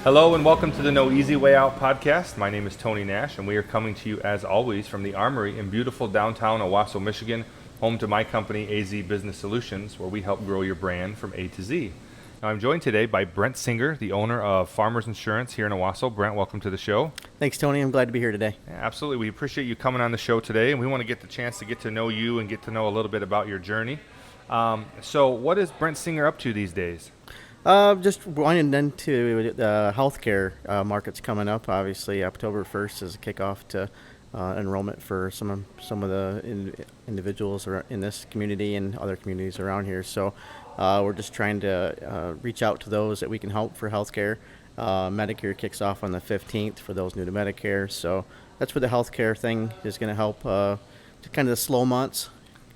Hello and welcome to the No Easy Way Out podcast. My name is Tony Nash and we are coming to you as always from the Armory in beautiful downtown Owasso, Michigan, home to my company AZ Business Solutions, where we help grow your brand from A to Z. Now I'm joined today by Brent Singer, the owner of Farmers Insurance here in Owasso. Brent, welcome to the show. Thanks, Tony. I'm glad to be here today. Yeah, absolutely. We appreciate you coming on the show today, and we want to get the chance to get to know you and get to know a little bit about your journey. So what is Brent Singer up to these days? Just winding into the healthcare markets coming up. Obviously, October 1st is a kickoff to enrollment for some of the individuals in this community and other communities around here. So we're just trying to reach out to those that we can help for healthcare. Medicare kicks off on the 15th for those new to Medicare. So that's where the healthcare thing is going to help to kind of the slow months.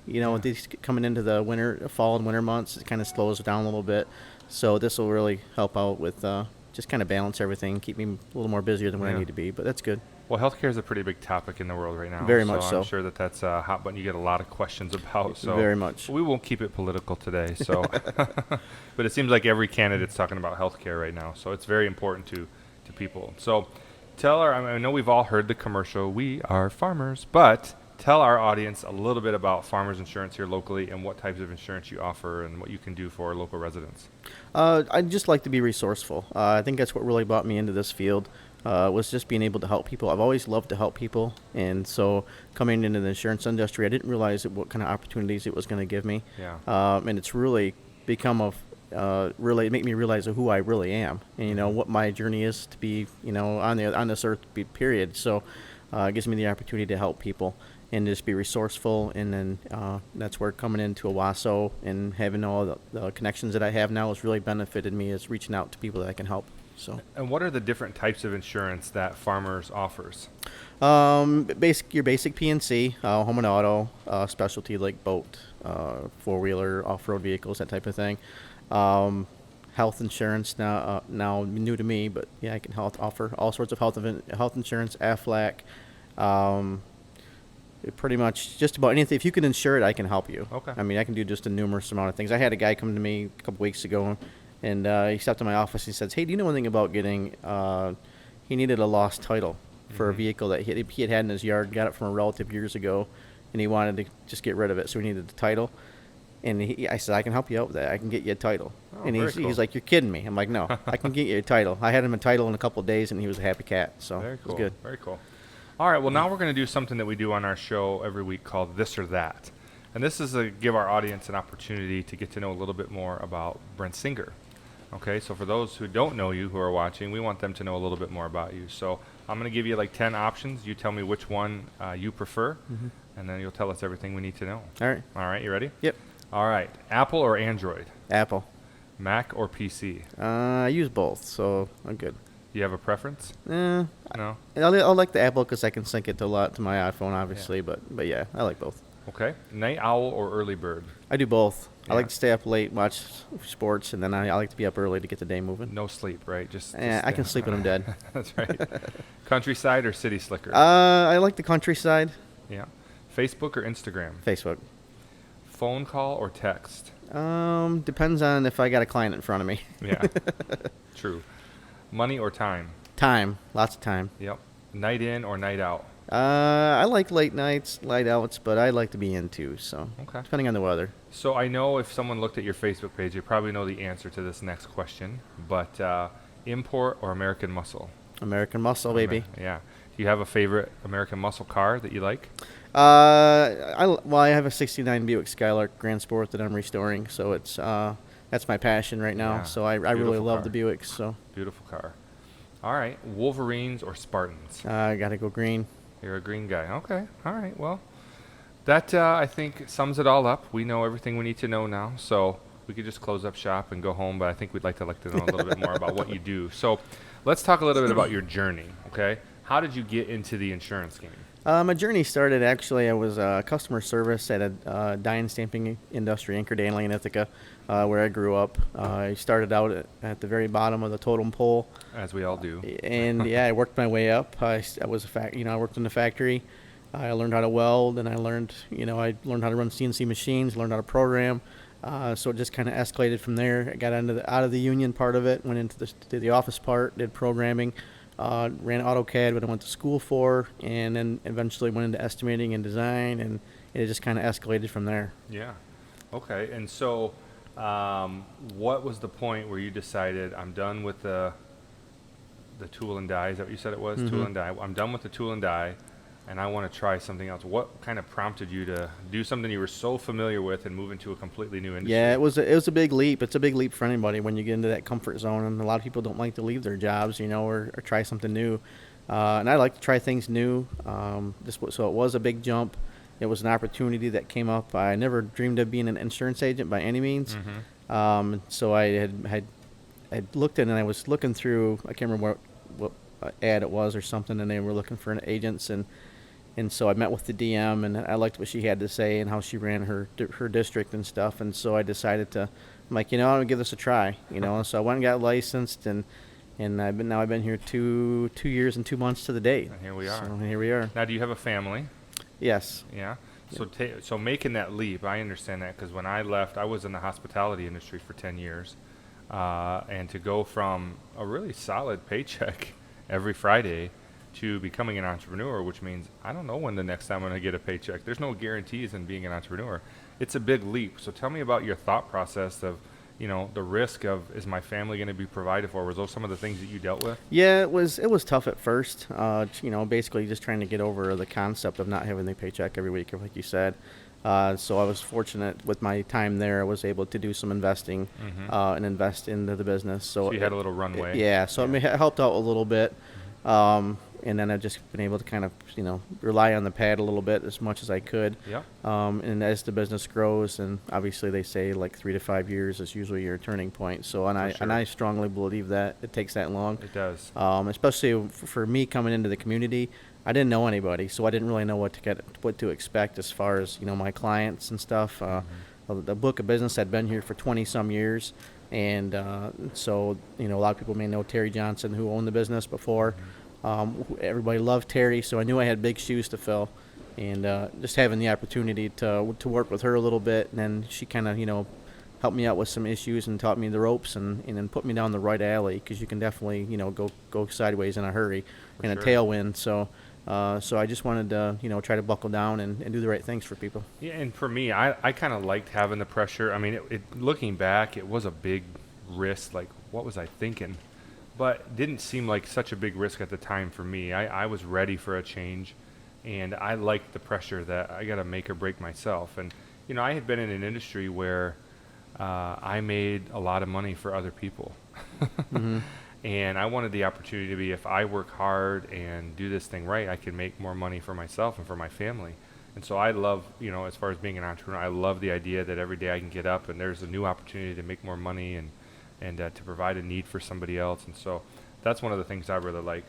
You know, these coming into the fall and winter months, it kind of slows down a little bit. So this will really help out with just kind of balance everything, keep me a little more busier than what I need to be, but that's good. Well, healthcare is a pretty big topic in the world right now. Very much so. I'm sure that's a hot button you get a lot of questions about. So very much. We won't keep it political today. So, but it seems like every candidate's talking about healthcare right now. So it's very important to people. So I know we've all heard the commercial, we are farmers, but tell our audience a little bit about Farmers Insurance here locally and what types of insurance you offer and what you can do for local residents. I'd just like to be resourceful. I think that's what really brought me into this field, was just being able to help people. I've always loved to help people, and so coming into the insurance industry, I didn't realize what kind of opportunities it was going to give me. Yeah. And it's really become really make me realize who I really am, and what my journey is to be, on this earth, period. So it gives me the opportunity to help people and just be resourceful, and then that's where coming into Owasso and having all the connections that I have now has really benefited me, is reaching out to people that I can help. So. And what are the different types of insurance that Farmers offers? Your basic P&C, home and auto, specialty like boat, four-wheeler, off-road vehicles, that type of thing. Health insurance now new to me, but yeah, I can offer all sorts of health insurance, AFLAC. Pretty much just about anything. If you can insure it, I can help you. Okay. I mean, I can do just a numerous amount of things. I had a guy come to me a couple weeks ago, and he stepped in my office. He says, "Hey, do you know anything about getting?" He needed a lost title for a vehicle that he had in his yard. Got it from a relative years ago, and he wanted to just get rid of it, so he needed the title. And I said, "I can help you out with that. I can get you a title." Oh, and he's like, "You're kidding me." I'm like, "No, I can get you a title." I had him a title in a couple of days, and he was a happy cat. So very cool. It was good. Very cool. All right, well, now we're going to do something that we do on our show every week called This or That. And this is to give our audience an opportunity to get to know a little bit more about Brent Singer. Okay, so for those who don't know you, who are watching, we want them to know a little bit more about you. So I'm going to give you like 10 options. You tell me which one you prefer, and then you'll tell us everything we need to know. All right. All right, you ready? Yep. All right, Apple or Android? Apple. Mac or PC? I use both, so I'm good. Do you have a preference? No. I like the Apple because I can sync it to my iPhone, obviously. Yeah. But yeah, I like both. Okay. Night owl or early bird? I do both. Yeah. I like to stay up late, watch sports, and then I like to be up early to get the day moving. No sleep, right? Just I can sleep when I'm dead. That's right. Countryside or city slicker? I like the countryside. Yeah. Facebook or Instagram? Facebook. Phone call or text? Depends on if I got a client in front of me. Yeah. True. Money or time? Time. Lots of time. Yep. Night in or night out? I like late nights, light outs, but I like to be in too, so okay. Depending on the weather. So I know if someone looked at your Facebook page, you probably know the answer to this next question, but import or American Muscle? American Muscle, baby. Yeah. Do you have a favorite American Muscle car that you like? I have a 69 Buick Skylark Grand Sport that I'm restoring, so it's that's my passion right now. Yeah. So I really love the Buicks. So beautiful car. All right, Wolverines or Spartans? I gotta go green. You're a green guy. Okay. All right. Well, that I think sums it all up. We know everything we need to know now, so we could just close up shop and go home. But I think we'd like to know a little bit more about what you do. So let's talk a little bit about your journey. Okay. How did you get into the insurance game? My journey started, actually, I was customer service at a dye and stamping industry in Danley in Ithaca, where I grew up. I started out at the very bottom of the totem pole. As we all do. And yeah, I worked my way up. I worked in the factory. I learned how to weld, and I learned how to run CNC machines, learned how to program. So it just kind of escalated from there. I got out of the union part of it, went into the office part, did programming, ran AutoCAD, what I went to school for, and then eventually went into estimating and design, and it just kind of escalated from there. Yeah. Okay. And so, what was the point where you decided I'm done with the tool and die? Is that what you said it was? Mm-hmm. Tool and die. I'm done with the tool and die, and I want to try something else. What kind of prompted you to do something you were so familiar with and move into a completely new industry? Yeah, it was a big leap. It's a big leap for anybody when you get into that comfort zone, and a lot of people don't like to leave their jobs, or try something new. And I like to try things new. So it was a big jump. It was an opportunity that came up. I never dreamed of being an insurance agent by any means. So I had looked at, and I was looking through. I can't remember what ad it was or something, and they were looking for agents, and so I met with the DM, and I liked what she had to say and how she ran her district and stuff. And so I decided to, I'm like, I'm gonna give this a try. So I went and got licensed, and I've been here 2 years and 2 months to the date. And here we are. So here we are. Now, do you have a family? Yes. Yeah. So making that leap, I understand that, because when I left, I was in the hospitality industry for 10 years, and to go from a really solid paycheck every Friday to becoming an entrepreneur, which means I don't know when the next time I'm going to get a paycheck. There's no guarantees in being an entrepreneur. It's a big leap. So tell me about your thought process of, the risk of, is my family going to be provided for? Was those some of the things that you dealt with? Yeah, it was tough at first. Basically just trying to get over the concept of not having the paycheck every week, like you said. So I was fortunate with my time there. I was able to do some investing and invest into the business. So you had a little runway. It helped out a little bit. And then I've just been able to kind of, rely on the pad a little bit as much as I could. Yeah. And as the business grows, and obviously they say like 3 to 5 years is usually your turning point. So, I strongly believe that it takes that long. It does. Especially for me coming into the community, I didn't know anybody, so I didn't really know what to expect as far as, my clients and stuff. The book of business had been here for 20 some years. And so, a lot of people may know Terry Johnson, who owned the business before. Everybody loved Terry, so I knew I had big shoes to fill, and just having the opportunity to work with her a little bit, and then she kind of helped me out with some issues and taught me the ropes, and then put me down the right alley, because you can definitely go sideways in a hurry in a tailwind. So I just wanted to try to buckle down and do the right things for people. Yeah, and for me, I kind of liked having the pressure. I mean, looking back, it was a big risk. Like, what was I thinking? But didn't seem like such a big risk at the time for me. I was ready for a change, and I liked the pressure that I got to make or break myself. And, I had been in an industry where I made a lot of money for other people. And I wanted the opportunity to be, if I work hard and do this thing right, I can make more money for myself and for my family. And so I love, as far as being an entrepreneur, I love the idea that every day I can get up and there's a new opportunity to make more money and to provide a need for somebody else. And so that's one of the things I really like.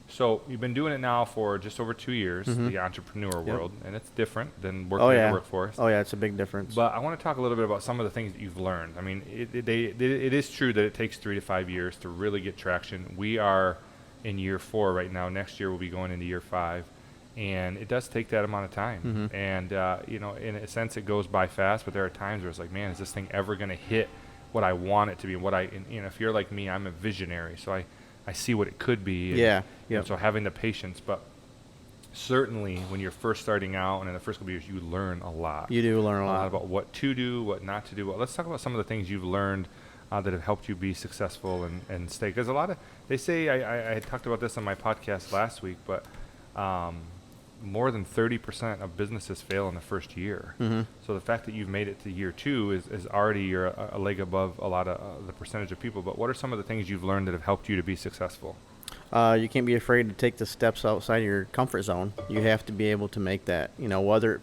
So you've been doing it now for just over 2 years, the entrepreneur world, and it's different than working in the workforce. Oh, yeah, it's a big difference. But I want to talk a little bit about some of the things that you've learned. I mean, it is true that it takes 3 to 5 years to really get traction. We are in year 4 right now. Next year we'll be going into year 5. And it does take that amount of time. And, in a sense it goes by fast, but there are times where it's like, man, is this thing ever going to hit what I want it to be? If you're like me, I'm a visionary, so I see what it could be. And so having the patience, but certainly when you're first starting out and in the first couple of years, you learn a lot. You do learn a lot about what to do, what not to do. Well, let's talk about some of the things you've learned that have helped you be successful and stay. Because they say, I talked about this on my podcast last week, but more than 30% of businesses fail in the first year. So the fact that you've made it to year 2 is already you're a leg above a lot of the percentage of people. But what are some of the things you've learned that have helped you to be successful? You can't be afraid to take the steps outside your comfort zone. You have to be able to make that. Whether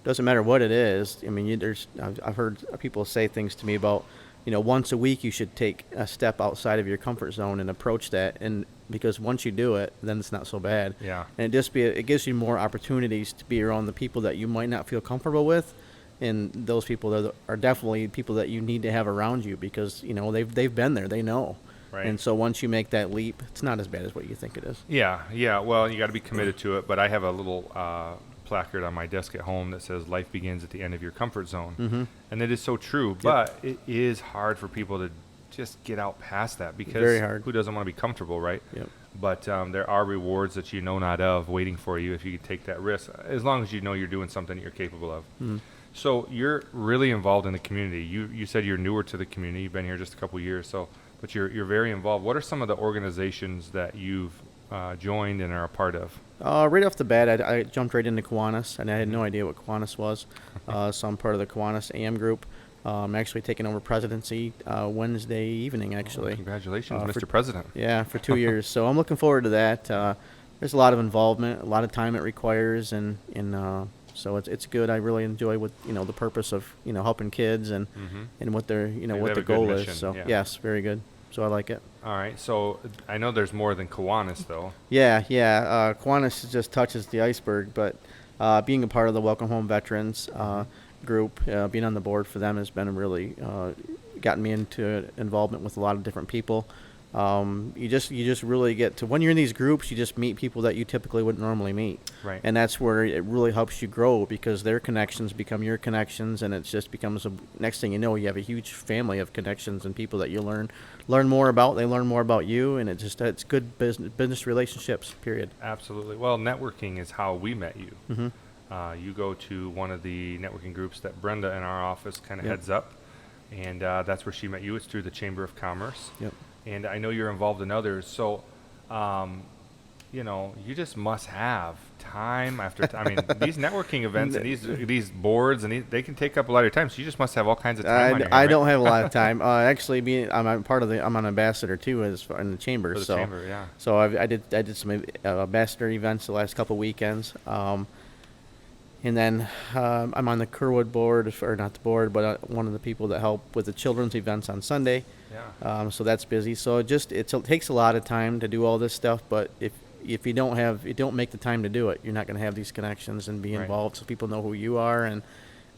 doesn't matter what it is. I mean, I've heard people say things to me about, once a week you should take a step outside of your comfort zone and approach that. And because once you do it, then it's not so bad. Yeah. And it gives you more opportunities to be around the people that you might not feel comfortable with, and those people are definitely people that you need to have around you, because they've been there, they know. Right. And so once you make that leap, it's not as bad as what you think it is. Yeah. Well, you got to be committed to it. But I have a little placard on my desk at home that says life begins at the end of your comfort zone. Mm-hmm. And it is so true, but it is hard for people to just get out past that, because Very hard. who doesn't want to be comfortable, right? Yep. But there are rewards that you know not of waiting for you if you take that risk, as long as you know you're doing something that you're capable of. Mm-hmm. So you're really involved in the community. You said you're newer to the community. You've been here just a couple years, but you're very involved. What are some of the organizations that you've joined and are a part of? Right off the bat, I jumped right into Kiwanis, and I had no idea what Kiwanis was. So I'm part of the Kiwanis AM group. I'm actually taking over presidency Wednesday evening, actually. Congratulations, Mr. President. Yeah, for 2 years. So I'm looking forward to that. There's a lot of involvement, a lot of time it requires, and so it's good. I really enjoy the purpose of helping kids and what their what the goal is. So yes, very good. So I like it. All right. So I know there's more than Kiwanis, though. Yeah. Kiwanis just touches the iceberg, but being a part of the Welcome Home Veterans group, being on the board for them has been really gotten me into involvement with a lot of different people. You just really get to, when you're in these groups, you just meet people that you typically wouldn't normally meet. Right. And that's where it really helps you grow, because their connections become your connections, and it just becomes next thing you know, you have a huge family of connections and people that you learn more about. They learn more about you, and it's good business relationships, period. Absolutely. Well, networking is how we met you. Mm-hmm. You go to one of the networking groups that Brenda in our office kind of Yep. heads up, and that's where she met you. It's through the Chamber of Commerce. Yep. And I know you're involved in others, so you just must have time after time. I mean, these networking events and these boards, and they can take up a lot of your time, so you just must have all kinds of time on your hands, I right? don't have a lot of time. Actually, I'm an ambassador too, in the chamber. For the so chamber, yeah. So I did some ambassador events the last couple weekends. And then I'm on the Kerwood board, or not the board, but one of the people that help with the children's events on Sunday. Yeah. So that's busy. So it takes a lot of time to do all this stuff. But if you don't make the time to do it, you're not going to have these connections and be Right. involved, so people know who you are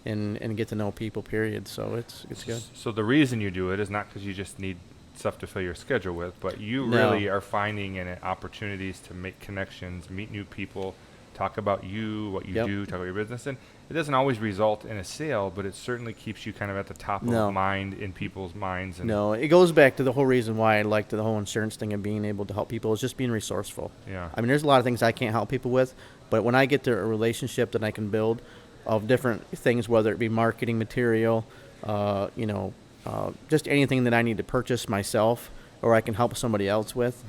and get to know people. Period. So it's good. So the reason you do it is not because you just need stuff to fill your schedule with, but you No. really are finding in it opportunities to make connections, meet new people, talk about you, what you Yep. do, talk about your business. And it doesn't always result in a sale, but it certainly keeps you kind of at the top No. of mind in people's minds. And No, it goes back to the whole reason why I liked the whole insurance thing and being able to help people is just being resourceful. Yeah. I mean, there's a lot of things I can't help people with, but when I get to a relationship that I can build of different things, whether it be marketing material, just anything that I need to purchase myself or I can help somebody else with,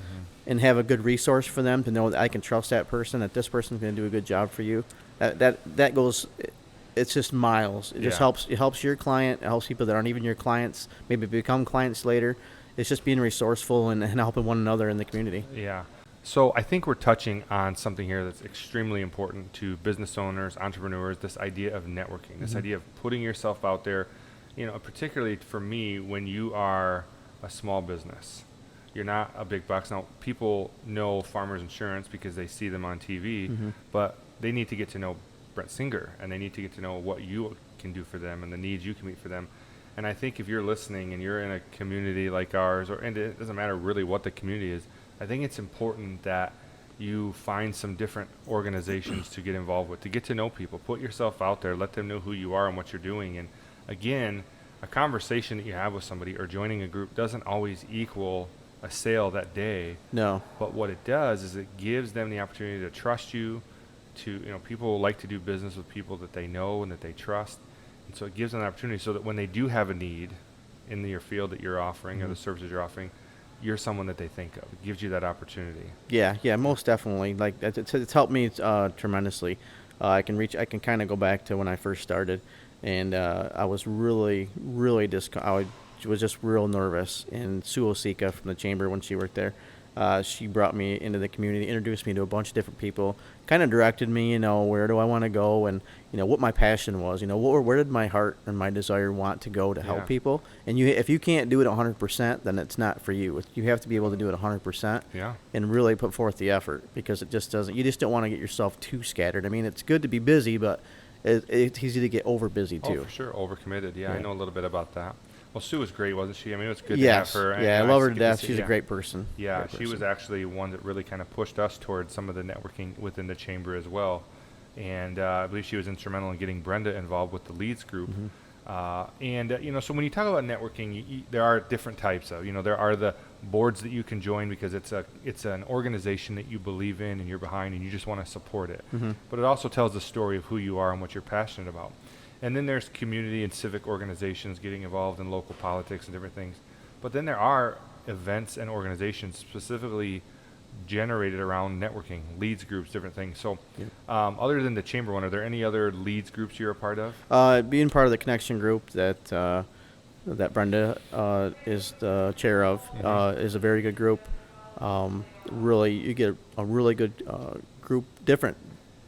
and have a good resource for them to know that I can trust that person, that this person's going to do a good job for you. That goes. It's just miles. It just Yeah. helps. It helps your client. It helps people that aren't even your clients maybe become clients later. It's just being resourceful and helping one another in the community. Yeah. So I think we're touching on something here that's extremely important to business owners, entrepreneurs, this idea of networking, this idea of putting yourself out there, particularly for me, when you are a small business. You're not a big box. Now, people know Farmers Insurance because they see them on TV, but they need to get to know Brent Singer, and they need to get to know what you can do for them and the needs you can meet for them. And I think if you're listening and you're in a community like ours, and it doesn't matter really what the community is, I think it's important that you find some different organizations to get involved with, to get to know people, put yourself out there, let them know who you are and what you're doing. And again, a conversation that you have with somebody or joining a group doesn't always equal a sale that day. No. But what it does is it gives them the opportunity to trust you. People like to do business with people that they know and that they trust. And so it gives them an opportunity so that when they do have a need in your field that you're offering or the services you're offering, you're someone that they think of. It gives you that opportunity. Yeah, most definitely. Like it's helped me tremendously. I can kind of go back to when I first started, and I was really, really I was just real nervous. And Sue Osika from the chamber, when she worked there, she brought me into the community, introduced me to a bunch of different people, kind of directed me, where do I want to go, and what my passion was, where did my heart and my desire want to go to help people. And if you can't do it 100%, then it's not for you. You have to be able to do it 100%. Yeah. And really put forth the effort, because it just doesn't. You just don't want to get yourself too scattered. I mean, it's good to be busy, but it's easy to get over busy too. Oh, for sure. Overcommitted. Yeah, I Right. know a little bit about that. Well, Sue was great, wasn't she? I mean, it was good to have her. Yeah, I love her to death. She's a great person. Yeah, Great she was person. actually one that really kind of pushed us towards some of the networking within the chamber as well. and I believe she was instrumental in getting Brenda involved with the leads group. Mm-hmm. So when you talk about networking, there are different types of, there are the boards that you can join because it's an organization that you believe in and you're behind and you just want to support it. Mm-hmm. But it also tells the story of who you are and what you're passionate about. And then there's community and civic organizations getting involved in local politics and different things. But then there are events and organizations specifically generated around networking, leads groups, different things. So other than the chamber one, are there any other leads groups you're a part of? Being part of the connection group that Brenda is the chair of is a very good group. Really, you get a really good group. Different,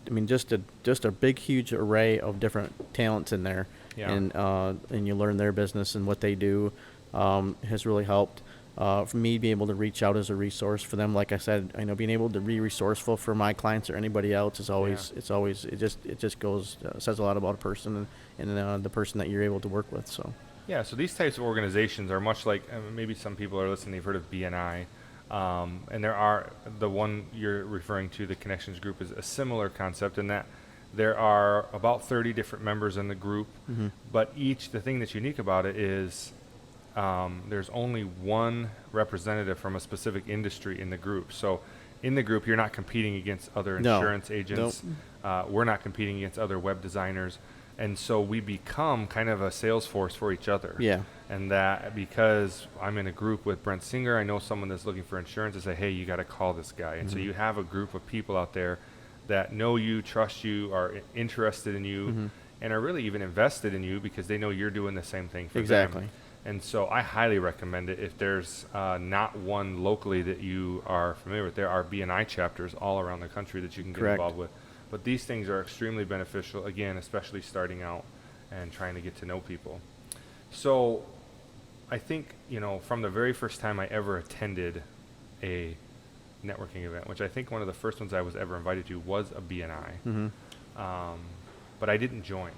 I mean, just a big, huge array of different talents in there, Yeah. And you learn their business and what they do. Has really helped. For me, being able to reach out as a resource for them, like I said, I know being able to be resourceful for my clients or anybody else is always, it just goes, says a lot about a person and the person that you're able to work with. So. Yeah, so these types of organizations are much like, maybe some people are listening, they've heard of BNI, and there are, the one you're referring to, the Connections Group, is a similar concept in that there are about 30 different members in the group, but the thing that's unique about it is there's only one representative from a specific industry in the group. So in the group, you're not competing against other insurance agents. Nope. We're not competing against other web designers. And so we become kind of a sales force for each other. Yeah. And that because I'm in a group with Brent Singer, I know someone that's looking for insurance, I say, hey, you got to call this guy. And so you have a group of people out there that know you, trust you, are interested in you, and are really even invested in you because they know you're doing the same thing for them. And so I highly recommend it. If there's not one locally that you are familiar with, there are BNI chapters all around the country that you can get involved with. But these things are extremely beneficial, again, especially starting out and trying to get to know people. So I think, from the very first time I ever attended a networking event, which I think one of the first ones I was ever invited to was a BNI, but I didn't join.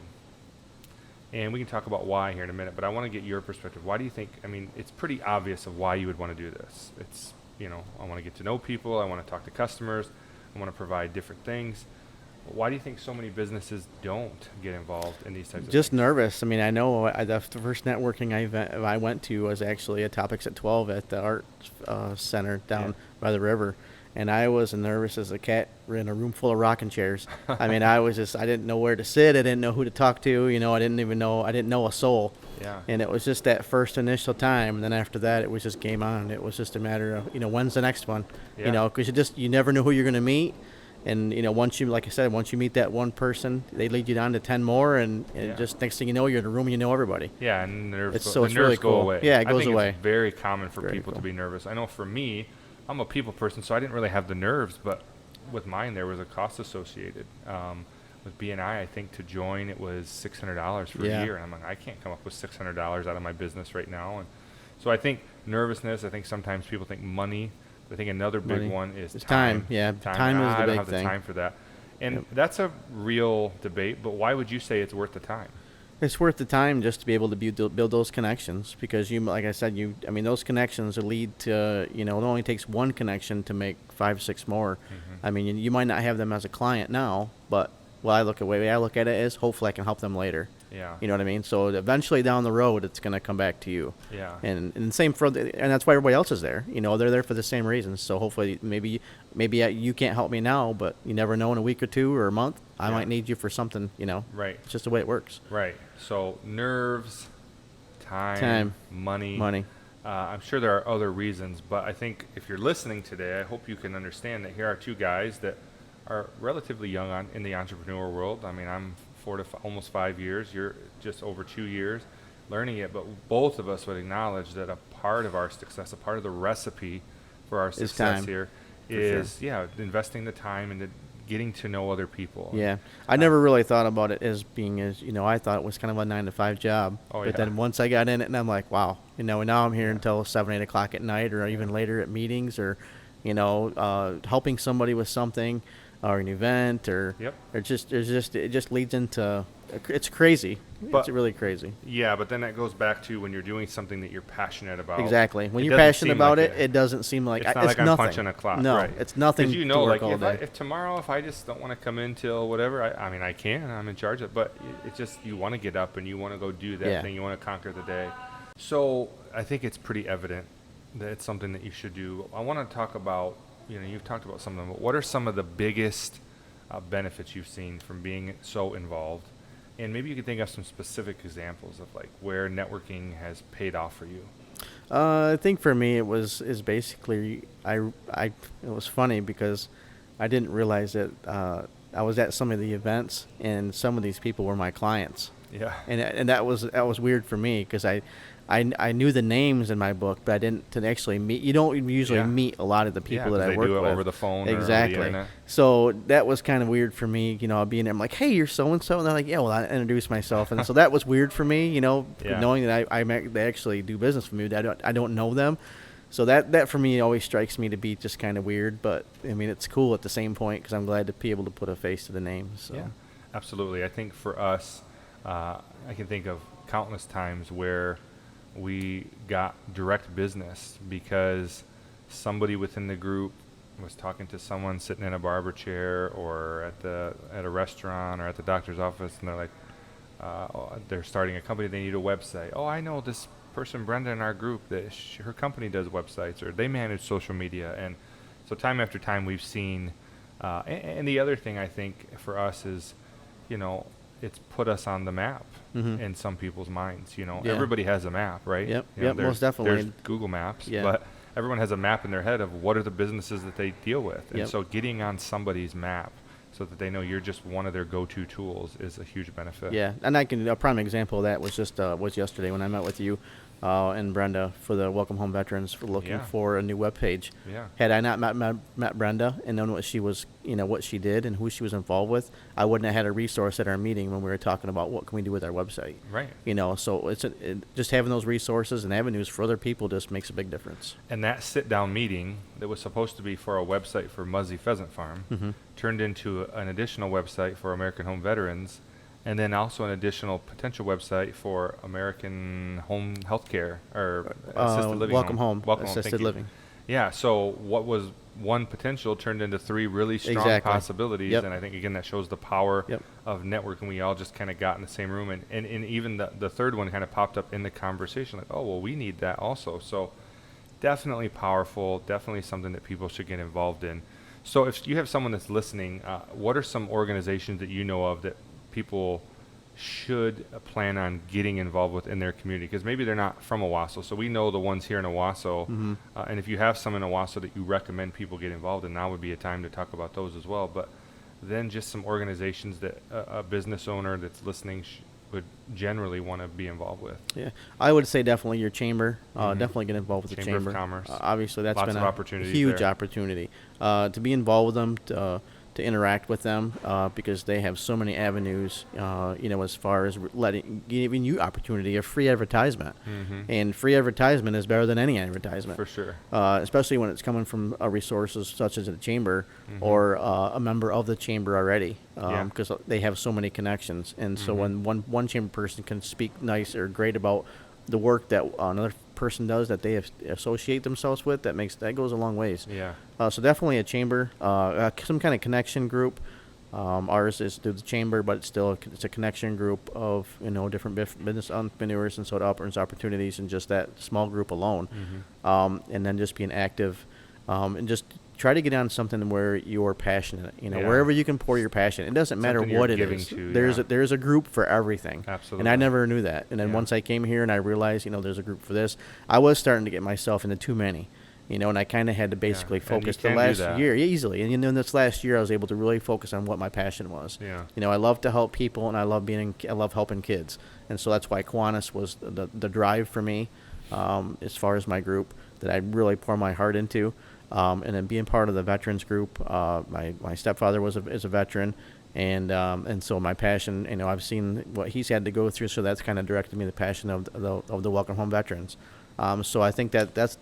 And we can talk about why here in a minute, but I want to get your perspective. Why do you think, it's pretty obvious of why you would want to do this. It's, I want to get to know people, I want to talk to customers, I want to provide different things. But why do you think so many businesses don't get involved in these types of things? Just nervous. I know the first networking event I went to was actually a Topics at 12 at the Art Center down by the river. And I was nervous as a cat in a room full of rocking chairs. I didn't know where to sit. I didn't know who to talk to. I didn't know a soul. Yeah. And it was just that first initial time. And then after that, it was just game on. It was just a matter of, when's the next one? Yeah. Because you never know who you're going to meet. And, once you meet that one person, they lead you down to 10 more. And just next thing you know, you're in a room and you know everybody. Yeah, and the nerves really go cool. away. Yeah, it goes away. It's very common for Very people cool. to be nervous. I know for me, I'm a people person, so I didn't really have the nerves, but with mine, there was a cost associated. With BNI, I think to join, it was $600 for a year. And I'm like, I can't come up with $600 out of my business right now. And so I think nervousness, I think sometimes people think money. I think another big one is time. Yeah, time is the big thing. I don't have the time for that. And that's a real debate, but why would you say it's worth the time? It's worth the time just to be able to build those connections because like I said, those connections will lead to, it only takes one connection to make 5, 6 more. You might not have them as a client now, but the way I look at it is hopefully I can help them later. Yeah. You know what I mean? So eventually down the road, it's going to come back to you. Yeah. And same and that's why everybody else is there. They're there for the same reasons. So hopefully maybe you can't help me now, but you never know, in a week or 2 or a month, I might need you for something, Right. It's just the way it works. Right. So nerves, time, money. I'm sure there are other reasons, but I think if you're listening today, I hope you can understand that here are 2 guys that are relatively young in the entrepreneur world. I'm 4 to almost 5 years. You're just over 2 years learning it, but both of us would acknowledge that a part of our success, a part of the recipe for our success here is investing the time into getting to know other people. Yeah. I never really thought about it as being I thought it was kind of a 9-to-5 job. But then once I got in it and I'm like, wow, now I'm here until 7, 8 o'clock at night or even later at meetings or, helping somebody with something. or an event or Yep. it just leads into it's crazy. But It's really crazy. yeah, but then that goes back to when you're doing something that you're passionate about. Exactly. When it you're doesn't passionate seem about like it, it doesn't seem like it's not like I'm nothing. punching a clock. No, Right. it's nothing. Because you to know, work like all day. if tomorrow, if I just don't want to come in till whatever, I mean, I can. I'm in charge of it. But it's just you want to get up and you want to go do that Yeah. thing. You want to conquer the day. So I think it's pretty evident that it's something that you should do. I want to talk about, you've talked about some of them, but what are some of the biggest benefits you've seen from being so involved? And maybe you could think of some specific examples of like where networking has paid off for you. I think for me is basically it was funny because I didn't realize that I was at some of the events and some of these people were my clients. Yeah. And that was weird for me because I knew the names in my book, but I didn't to actually meet. You don't usually Yeah. meet a lot of the people that I they work do it with over the phone or over the exactly. internet. So that was kind of weird for me, being there. I'm like, hey, you're so and so, and they're like, yeah, well, I introduced myself, and so that was weird for me, Yeah. knowing that they actually do business with me. I don't know them, so that for me always strikes me to be just kind of weird. But I mean, it's cool at the same point because I'm glad to be able to put a face to the name. So. Yeah, absolutely. I think for us, I can think of countless times where we got direct business because somebody within the group was talking to someone sitting in a barber chair or at a restaurant or at the doctor's office, and they're like, they're starting a company, they need a website. Oh, I know this person, Brenda, in our group, that her company does websites, or they manage social media. And so time after time we've seen, and the other thing I think for us is, it's put us on the map in some people's minds. Yeah. Everybody has a map, right? Yep, There's- most definitely. There's Google Maps, Yeah. but everyone has a map in their head of what are the businesses that they deal with. And Yep. so getting on somebody's map so that they know you're just one of their go-to tools is a huge benefit. Yeah, and a prime example of that was was yesterday when I met with you and Brenda for the Welcome Home Veterans for looking Yeah. for a new webpage. Yeah. Had I not met Brenda and known what she was, what she did and who she was involved with, I wouldn't have had a resource at our meeting when we were talking about what can we do with our website. Right. So just having those resources and avenues for other people just makes a big difference. And that sit-down meeting that was supposed to be for a website for Muzzy Pheasant Farm turned into an additional website for American Home Veterans, and then also an additional potential website for American Home Healthcare or Assisted Living. Welcome Home, Welcome Assisted Home, thank you. Living. Yeah, so what was one potential turned into three really strong Exactly. possibilities, Yep. and I think, again, that shows the power Yep. of networking. We all just kind of got in the same room, and even the third one kind of popped up in the conversation, like, oh, well, we need that also. So definitely powerful, definitely something that people should get involved in. So if you have someone that's listening, what are some organizations that you know of that people should plan on getting involved with in their community? Because maybe they're not from Owasso. So we know the ones here in Owasso. And if you have some in Owasso that you recommend people get involved in, now would be a time to talk about those as well. But then just some organizations that a business owner that's listening would generally want to be involved with. Yeah, I would say definitely your chamber. Definitely get involved with the Chamber chamber. of Commerce. Obviously, that's Lots been of a opportunities huge there. opportunity to be involved with them, to interact with them, because they have so many avenues. As far as giving you opportunity of free advertisement, and free advertisement is better than any advertisement. For sure. Especially when it's coming from resources such as a chamber or a member of the chamber already, Yeah. because they have so many connections. And so when one chamber person can speak nice or great about the work that another person does that they associate themselves with, that goes a long ways. Yeah. So definitely a chamber, some kind of connection group. Ours is through the chamber, but it's a connection group of different business entrepreneurs, and so it opens opportunities in just that small group alone. And then just being active, and just try to get on something where you're passionate. Yeah. Wherever you can pour your passion. It doesn't matter Something what you're it giving is. to, There's yeah. there's a group for everything. Absolutely. And I never knew that. And then Yeah. once I came here and I realized, there's a group for this, I was starting to get myself into too many. And I kind of had to basically and you focus the can do last that. year easily. And in this last year, I was able to really focus on what my passion was. Yeah. I love to help people, and I love helping kids. And so that's why Kiwanis was the drive for me, as far as my group that I really pour my heart into. And then being part of the veterans group, my stepfather is a veteran, and so my passion, I've seen what he's had to go through, so that's kind of directed me the passion of the Welcome Home Veterans. So I think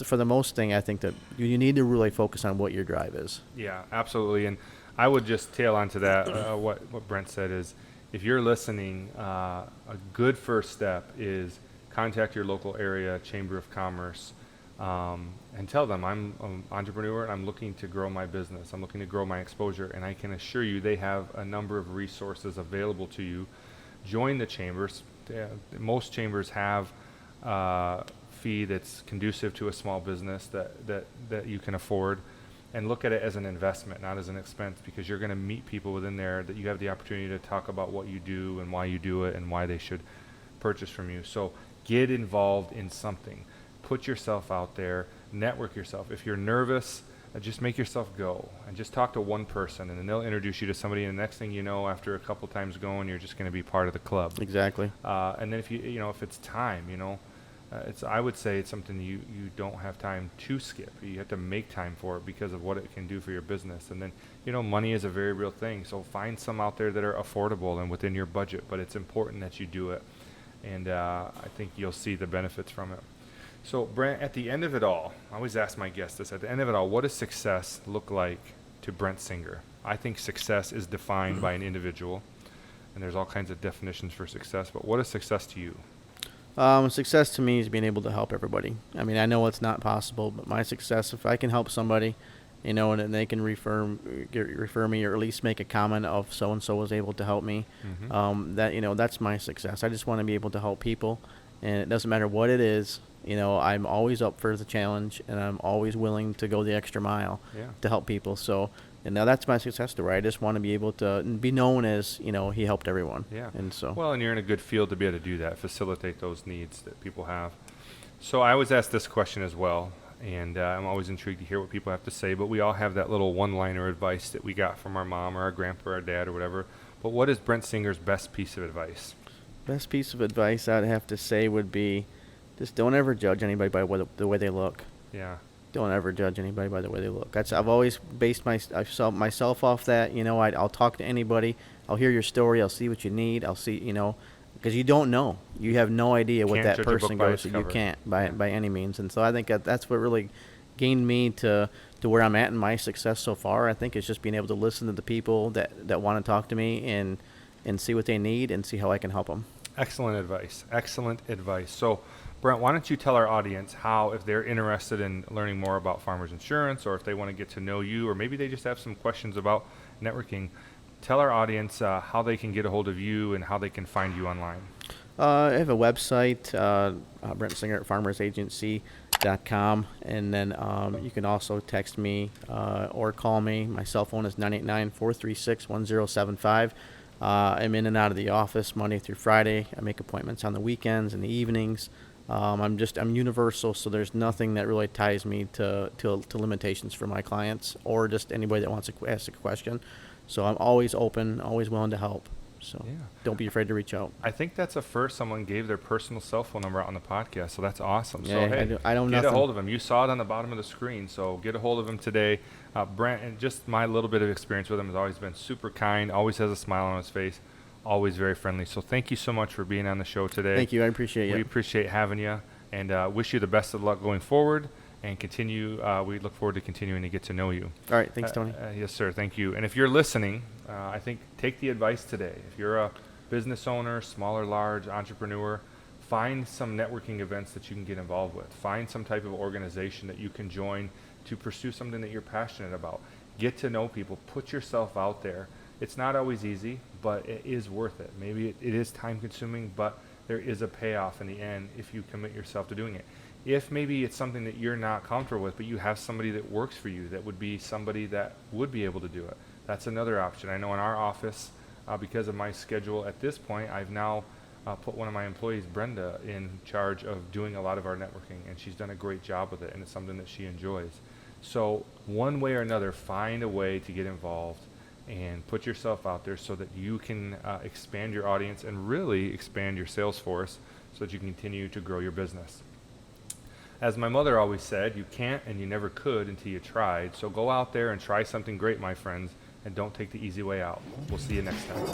for the most thing, I think that you need to really focus on what your drive is. Yeah, absolutely. And I would just tail onto that. What Brent said is, if you're listening, a good first step is contact your local area Chamber of Commerce and tell them I'm an entrepreneur and I'm looking to grow my business. I'm looking to grow my exposure, and I can assure you they have a number of resources available to you. Join the chambers. Most chambers have fee that's conducive to a small business that you can afford, and look at it as an investment, not as an expense, because you're going to meet people within there that you have the opportunity to talk about what you do and why you do it and why they should purchase from you. So get involved in something. Put yourself out there, network yourself. If you're nervous, just make yourself go and just talk to one person, and then they'll introduce you to somebody, and the next thing you know, after a couple times going, you're just going to be part of the club. Exactly. And then if it's time, I would say it's something you don't have time to skip. You have to make time for it because of what it can do for your business. And then, money is a very real thing. So find some out there that are affordable and within your budget, but it's important that you do it. And I think you'll see the benefits from it. So Brent, at the end of it all, I always ask my guests this, at the end of it all, what does success look like to Brent Singer? I think success is defined by an individual, and there's all kinds of definitions for success, but what is success to you? Success to me is being able to help everybody. I mean, I know it's not possible, but my success, if I can help somebody, and then they can refer me, or at least make a comment of so-and-so was able to help me, that's my success. I just want to be able to help people, and it doesn't matter what it is. I'm always up for the challenge, and I'm always willing to go the extra mile to help people. So, and now that's my success story. I just want to be able to be known as, he helped everyone. Yeah. And so. Well, and you're in a good field to be able to do that, facilitate those needs that people have. So I always ask this question as well, and I'm always intrigued to hear what people have to say, but we all have that little one-liner advice that we got from our mom or our grandpa or our dad or whatever. But what is Brent Singer's best piece of advice? Best piece of advice I'd have to say would be, just don't ever judge anybody by the way they look. Yeah. Don't ever judge anybody by the way they look. I've always based myself off that. I'll talk to anybody. I'll hear your story. I'll see what you need. I'll see, because you don't know. You have no idea what that person goes through. You can't by any means. And so I think that's what really gained me to where I'm at in my success so far. I think it's just being able to listen to the people that want to talk to me and see what they need and see how I can help them. Excellent advice. Excellent advice. So, Brent, why don't you tell our audience how, if they're interested in learning more about Farmers Insurance, or if they want to get to know you, or maybe they just have some questions about networking, tell our audience how they can get a hold of you and how they can find you online. I have a website, Brent Singer at farmersagency.com, and then you can also text me or call me. My cell phone is 989-436-1075. I'm in and out of the office Monday through Friday. I make appointments on the weekends and the evenings. I'm universal, so there's nothing that really ties me to limitations for my clients or just anybody that wants to ask a question. So I'm always open, always willing to help. So don't be afraid to reach out. I think that's a first someone gave their personal cell phone number out on the podcast, so that's awesome. Yeah, so hey, I don't get nothing. a hold of him. You saw it on the bottom of the screen, so get a hold of him today. Brent, and just my little bit of experience with him has always been super kind, always has a smile on his face, always very friendly. So thank you so much for being on the show today. Thank you. I appreciate We it. appreciate having you, and wish you the best of luck going forward. And continue. We look forward to continuing to get to know you. All right. Thanks, Tony. Yes, sir. Thank you. And if you're listening, I think take the advice today. If you're a business owner, small or large, entrepreneur, find some networking events that you can get involved with. Find some type of organization that you can join to pursue something that you're passionate about. Get to know people. Put yourself out there. It's not always easy, but it is worth it. Maybe it is time consuming, but there is a payoff in the end if you commit yourself to doing it. If maybe it's something that you're not comfortable with, but you have somebody that works for you that would be somebody that would be able to do it, that's another option. I know in our office, because of my schedule at this point, I've now put one of my employees, Brenda, in charge of doing a lot of our networking, and she's done a great job with it, and it's something that she enjoys. So one way or another, find a way to get involved and put yourself out there so that you can expand your audience and really expand your sales force so that you can continue to grow your business. As my mother always said, you can't and you never could until you tried. So go out there and try something great, my friends, and don't take the easy way out. We'll see you next time.